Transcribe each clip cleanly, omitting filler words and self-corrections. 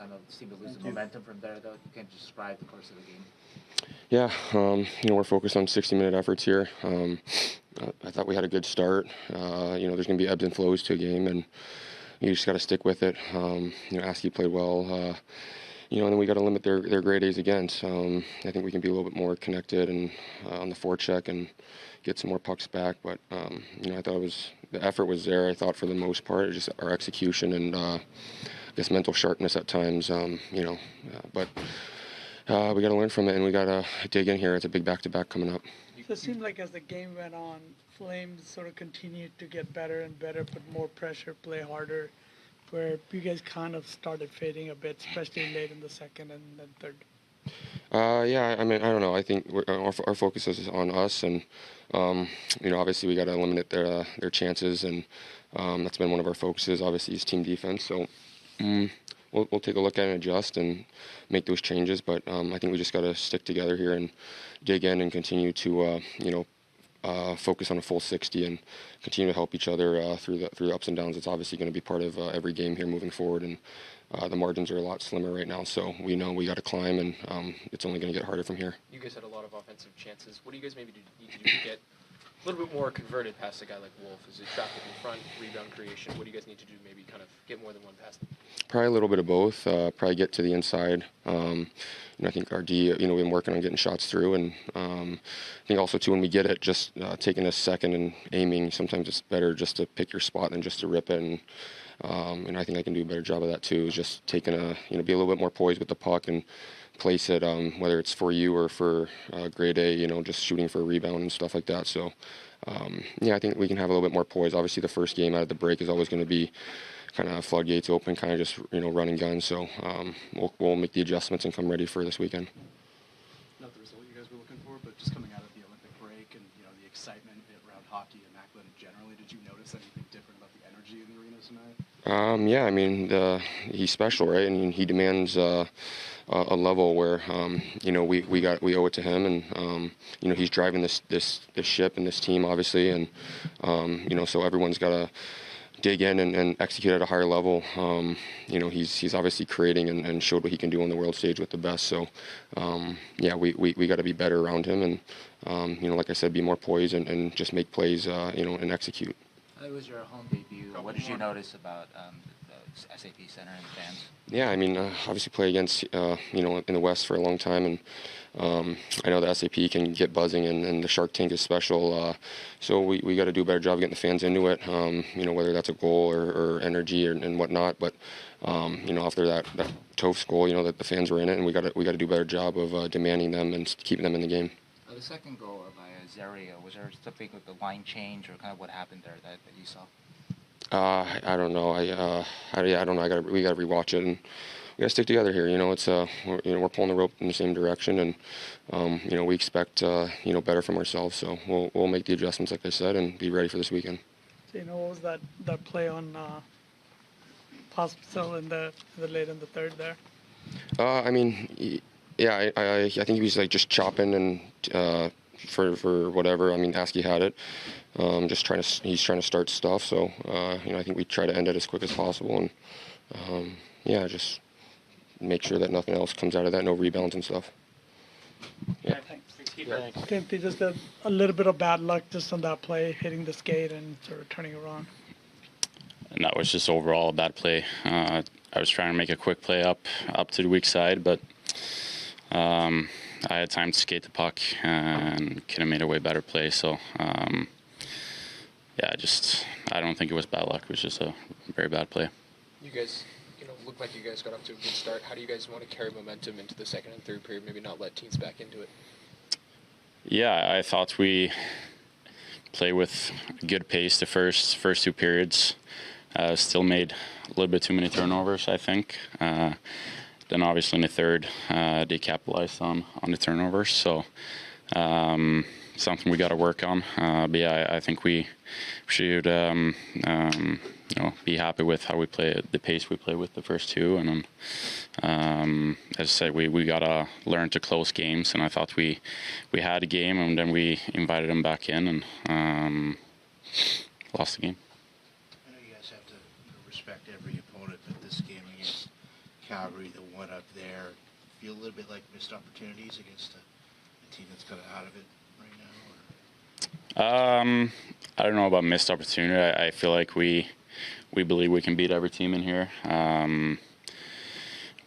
kind of seemed to lose the momentum from there, though. You can't describe the course of the game. Yeah, we're focused on 60-minute efforts here. I thought we had a good start. There's going to be ebbs and flows to a game, and you just got to stick with it. Askey played well. And then we got to limit their grade A's against. I think we can be a little bit more connected and on the forecheck and get some more pucks back. But I thought the effort was there. I thought for the most part, it was just our execution and I guess mental sharpness at times. But we got to learn from it and we got to dig in here. It's a big back-to-back coming up. So it seemed like as the game went on, Flames sort of continued to get better and better, put more pressure, play harder, where you guys kind of started fading a bit, especially late in the second and then third. I don't know. I think our focus is on us, and obviously we got to eliminate their chances, and that's been one of our focuses. Obviously, is team defense. So we'll take a look at it and adjust and make those changes. But I think we just got to stick together here and dig in and continue to focus on a full 60 and continue to help each other through the ups and downs. It's obviously going to be part of every game here moving forward, and the margins are a lot slimmer right now, so we know we got to climb, and it's only going to get harder from here. You guys had a lot of offensive chances. What do you guys maybe need to do to get a little bit more converted past a guy like Wolf? Is it traffic in front, rebound creation? What do you guys need to do to maybe kind of get more than one past them? Probably a little bit of both. Probably get to the inside. I think our D, we've been working on getting shots through, and I think also too when we get it, just taking a second and aiming. Sometimes it's better just to pick your spot than just to rip it. And I think I can do a better job of that too. Is just taking be a little bit more poised with the puck and place it, whether it's for you or for grade A. Just shooting for a rebound and stuff like that. So I think we can have a little bit more poise. Obviously, the first game out of the break is always going to be kind of floodgates open, kind of just run and gun. So we'll make the adjustments and come ready for this weekend. Not the result you guys were looking for, but just coming out of the Olympic break and the excitement around hockey and Macklin generally, did you notice anything different about the energy in the arena tonight? He's special, right? And he demands a level where we owe it to him, and he's driving this ship and this team obviously, and so everyone's got to dig in and execute at a higher level. He's obviously creating and showed what he can do on the world stage with the best. So we got to be better around him, and like I said, be more poised and just make plays, and execute. It was your home debut. What did you notice about the SAP Center and the fans? Yeah, obviously play against, in the West for a long time, and I know the SAP can get buzzing, and the Shark Tank is special. So we got to do a better job getting the fans into it, whether that's a goal or energy and whatnot. But, after that Toph's goal, that the fans were in it, and we got to do a better job of demanding them and keeping them in the game. The second goal by Zaria, was there something with the line change or kind of what happened there that you saw? I don't know. I don't know. We got to rewatch it, and we got to stick together here. It's we're pulling the rope in the same direction, and we expect better from ourselves. So we'll make the adjustments, like I said, and be ready for this weekend. So what was that play on Pospisil in the late in the third there? I think he was just chopping and for whatever. Askey had it. He's trying to start stuff. So I think we try to end it as quick as possible, and just make sure that nothing else comes out of that. No rebounds and stuff. Yeah, thanks. Timothy, just a little bit of bad luck just on that play, hitting the skate and sort of turning around. And that was just overall a bad play. I was trying to make a quick play up to the weak side, but I had time to skate the puck and could have made a way better play. So, I don't think it was bad luck. It was just a very bad play. You guys, looked like you guys got off to a good start. How do you guys want to carry momentum into the second and third period, maybe not let teams back into it? Yeah, I thought we played with a good pace the first two periods. Still made a little bit too many turnovers, I think. Then obviously in the third, they capitalized on the turnovers. So something we got to work on. I think we should be happy with how we play, the pace we play with the first two. And as I said, we got to learn to close games. And I thought we had a game, and then we invited them back in and lost the game. I know you guys have to respect every opponent, but this game against Calgary, the one up there, feel a little bit like missed opportunities against a team that's kind of out of it right now? Or? I don't know about missed opportunity. I feel like we believe we can beat every team in here.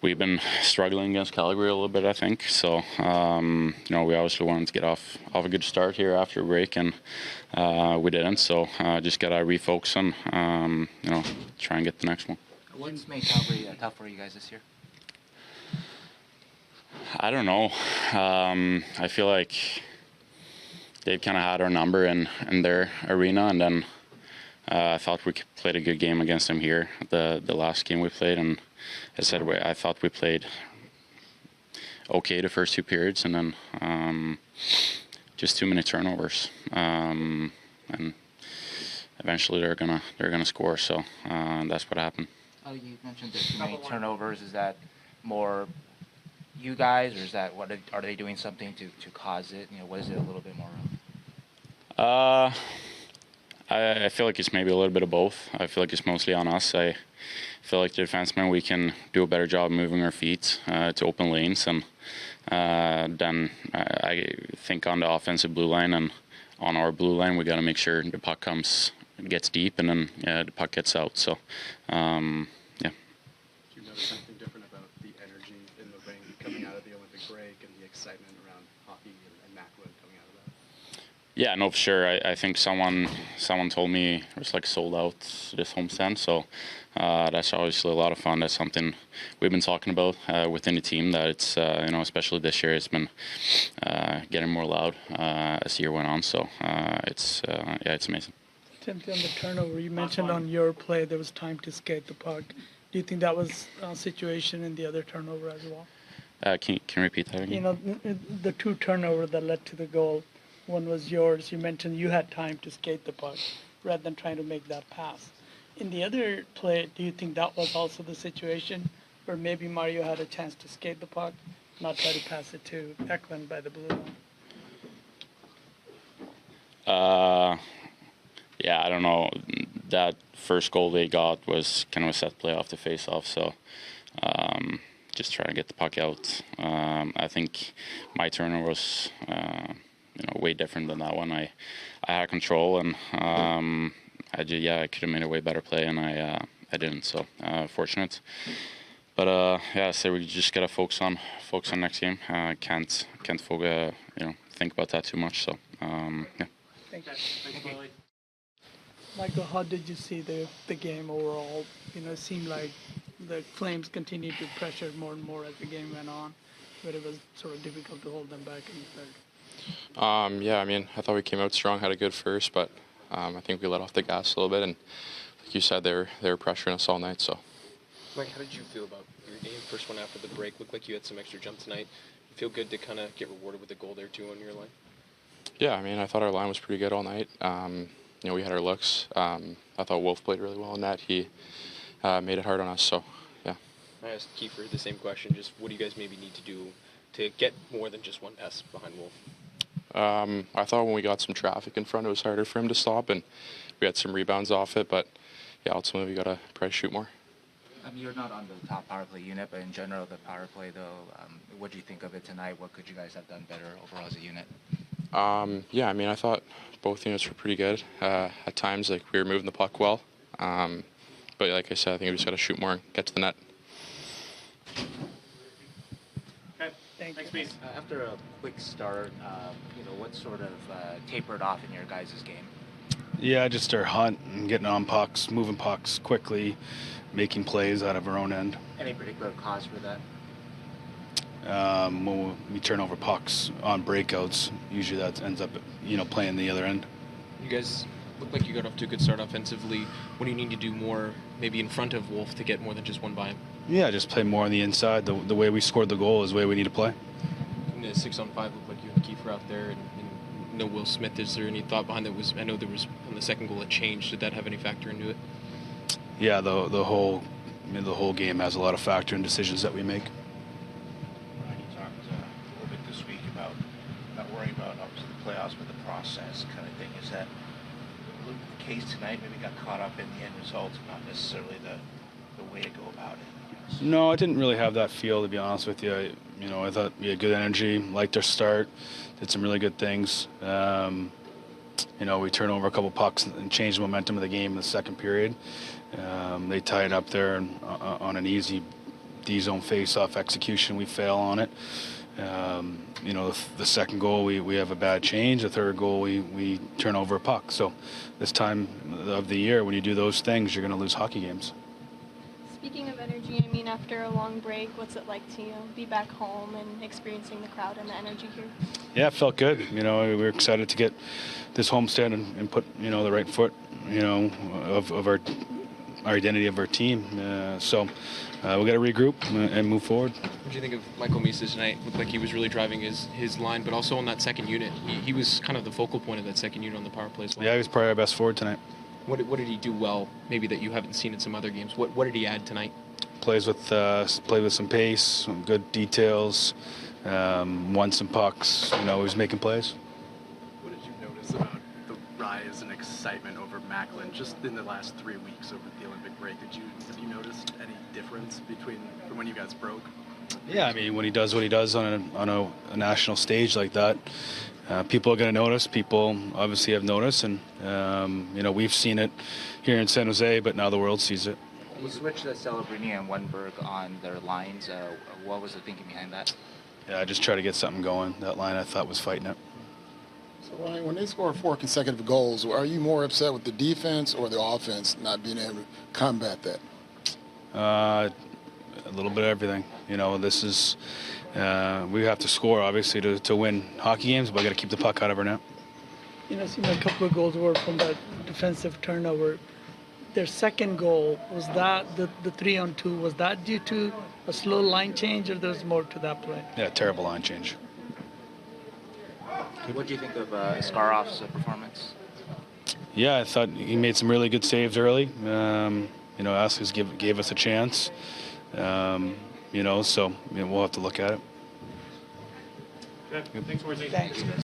We've been struggling against Calgary a little bit, I think. So, we obviously wanted to get off a good start here after a break, and we didn't. So, just got to refocus on, try and get the next one. What's made Calgary tough for you guys this year? I don't know. I feel like they've kind of had our number in their arena, and then I thought we played a good game against them here, the last game we played, and I thought we played okay the first 2 periods, and then just too many turnovers, and eventually they're gonna score. So that's what happened. Oh, you mentioned there's too many turnovers. Is that more you guys, or is that are they doing something to cause it? What is it a little bit more of? I feel like it's maybe a little bit of both. I feel like it's mostly on us. I feel like the defensemen, we can do a better job moving our feet to open lanes, and then I think on the offensive blue line and on our blue line, we got to make sure the puck gets deep, and then the puck gets out. So, yeah. Do you notice anything different about the energy in the ring coming out of the Olympic break and the excitement around hockey and Macklin coming out of that? Yeah, no, for sure. I think someone told me it was like sold out this homestand, so that's obviously a lot of fun. That's something we've been talking about within the team. That it's especially this year, it's been getting more loud as the year went on. So it's amazing. Timothy, on the turnover, you mentioned on your play there was time to skate the puck. Do you think that was a situation in the other turnover as well? Can you repeat that again? The 2 turnovers that led to the goal. One was yours. You mentioned you had time to skate the puck rather than trying to make that pass. In the other play, do you think that was also the situation where maybe Mario had a chance to skate the puck, not try to pass it to Eklund by the blue line? Yeah, I don't know. That first goal they got was kind of a set play off the face-off, so just trying to get the puck out. I think my turnover was way different than that one. I had control, and I could have made a way better play, and I didn't. So fortunate. But so we just gotta focus on next game. Can't think about that too much. So yeah. Thank you. Michael, how did you see the game overall? It seemed like the Flames continued to pressure more and more as the game went on, but it was sort of difficult to hold them back in the third. I thought we came out strong, had a good first, but I think we let off the gas a little bit, and like you said, they were pressuring us all night. So, Mike, how did you feel about your game? First one after the break, looked like you had some extra jump tonight. Feel good to kind of get rewarded with a goal there too on your line? Yeah, I thought our line was pretty good all night. We had our looks. I thought Wolf played really well in that. He made it hard on us. So, yeah. I asked Kiefer the same question. Just what do you guys maybe need to do to get more than just one pass behind Wolf? I thought when we got some traffic in front, it was harder for him to stop, and we had some rebounds off it. But yeah, ultimately we got to probably shoot more. You're not on the top power play unit, but in general, the power play though, what do you think of it tonight? What could you guys have done better overall as a unit? I thought both units were pretty good. At times, we were moving the puck well. But like I said, I think we just got to shoot more and get to the net. Okay. Thanks, Misa. After a quick start, what sort of tapered off in your guys' game? Yeah, just our hunt and getting on pucks, moving pucks quickly, making plays out of our own end. Any particular cause for that? When we turn over pucks on breakouts, usually that ends up, playing the other end. You guys look like you got off to a good start offensively. What do you need to do more, maybe in front of Wolf, to get more than just one by him? Yeah, just play more on the inside. The way we scored the goal is the way we need to play. In the 6-on-5, looked like you and Kiefer out there, and no Will Smith. Is there any thought behind that? I know there was on the second goal a change. Did that have any factor into it? Yeah, the whole game has a lot of factor in decisions that we make. You talked a little bit this week about not worrying about obviously the playoffs, but the process kind of thing. Is that the case tonight? Maybe got caught up in the end result, not necessarily the way to go about it. No, I didn't really have that feel, to be honest with you. You know, I thought we had good energy, liked our start, did some really good things. You know, we turned over a couple pucks and changed the momentum of the game in the second period. They tied up there on an easy D-zone face-off execution. We fail on it. You know, the second goal, we have a bad change. The third goal, we turn over a puck. So this time of the year, when you do those things, you're going to lose hockey games. Speaking of energy, I mean, after a long break, what's it like to be back home and experiencing the crowd and the energy here? Yeah, it felt good. You know, we were excited to get this homestand and put, you know, the right foot, you know, of our identity of our team. So we got to regroup and move forward. What do you think of Michael Misa tonight? Looked like he was really driving his line, but also on that second unit. He was kind of the focal point of that second unit on the power play as well. Yeah, he was probably our best forward tonight. What did he do well, maybe that you haven't seen in some other games? What did he add tonight? Played with some pace, some good details, won some pucks. You know, he was making plays. What did you notice about the rise in excitement over Macklin just in the last 3 weeks over the Olympic break? Have you noticed any difference from when you guys broke? Yeah, I mean, when he does what he does on a national stage like that, people are going to notice. People obviously have noticed, and you know, we've seen it here in San Jose, but now the world sees it. You switched Celebrini and Wenberg on their lines. What was the thinking behind that? Yeah, I just tried to get something going. That line I thought was fighting it. So Ryan, when they score 4 consecutive goals, are you more upset with the defense or the offense not being able to combat that? A little bit of everything. You know, this is we have to score obviously to win hockey games, but I got to keep the puck out of our net. You know, seemed like a couple of goals were from that defensive turnover. Their second goal, was that the 3-on-2, was that due to a slow line change, or there's more to that play? Yeah, terrible line change. What do you think of Skarov's performance? Yeah, I thought he made some really good saves early. You know, Askus gave us a chance. You know, so we'll have to look at it. Okay. Thanks, Morsey. Thanks.